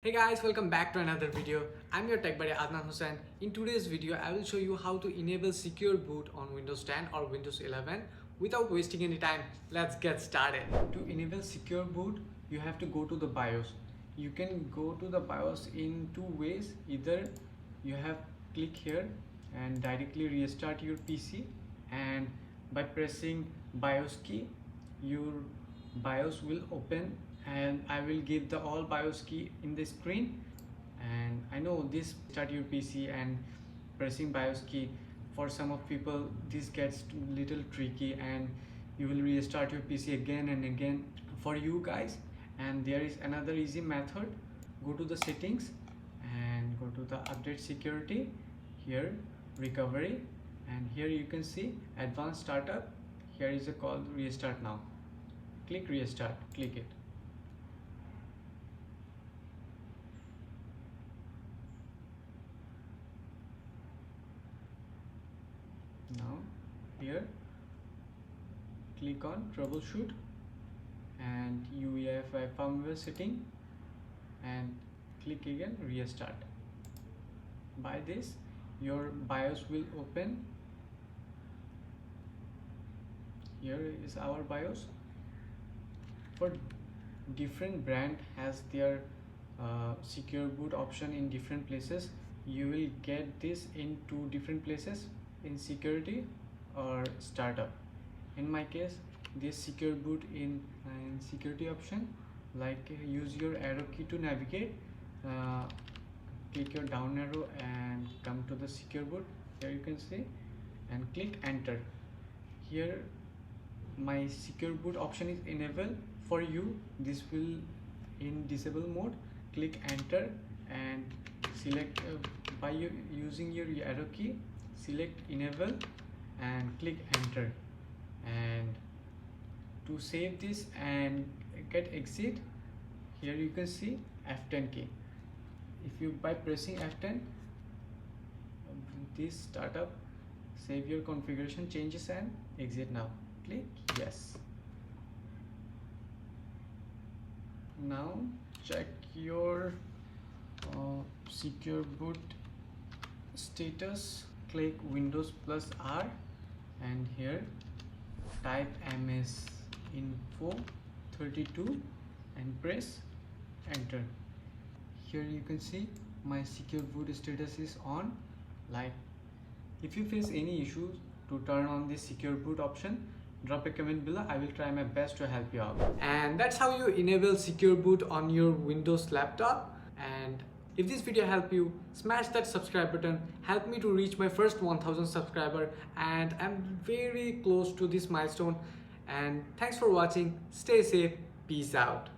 Hey guys, welcome back to another video. I'm your tech buddy Adnan Hussain. In today's video, I will show you how to enable secure boot on Windows 10 or Windows 11 without wasting any time. Let's get started. To enable secure boot, you have to go to the BIOS. You can go to the BIOS in two ways. Either you have click here and directly restart your PC, and by pressing BIOS key, your BIOS will open, and I will give the all BIOS key in the screen. And I know this start your PC and pressing BIOS key, for some of people this gets little tricky and you will restart your PC again and again for you guys. And there is another easy method. Go to the settings and go to the update security, here recovery, and here you can see advanced startup. Here is a call restart now. Click restart, click it. Now here click on troubleshoot and UEFI firmware setting and click again restart. By this your BIOS will open. Here is our BIOS. For different brand has their secure boot option in different places. You will get this in two different places, in security or startup. In my case, this secure boot in security option. Like use your arrow key to navigate, click your down arrow and come to the secure boot. Here you can see and click enter. Here my secure boot option is enabled. For you this will in disable mode. Click enter and select by using your arrow key, select enable and click enter. And to save this and get exit, here you can see F10 key. If you by pressing F10, this startup save your configuration changes and exit now. Click yes. Now check your secure boot status. Click Windows plus R and here type ms info 32 and press enter. Here you can see my secure boot status is on. Like if you face any issues to turn on this secure boot option, drop a comment below. I will try my best to help you out. And that's how you enable secure boot on your Windows laptop. And if this video helped you, smash that subscribe button. Help me to reach my first 1000 subscriber, and I'm very close to this milestone. And thanks for watching. Stay safe. Peace out.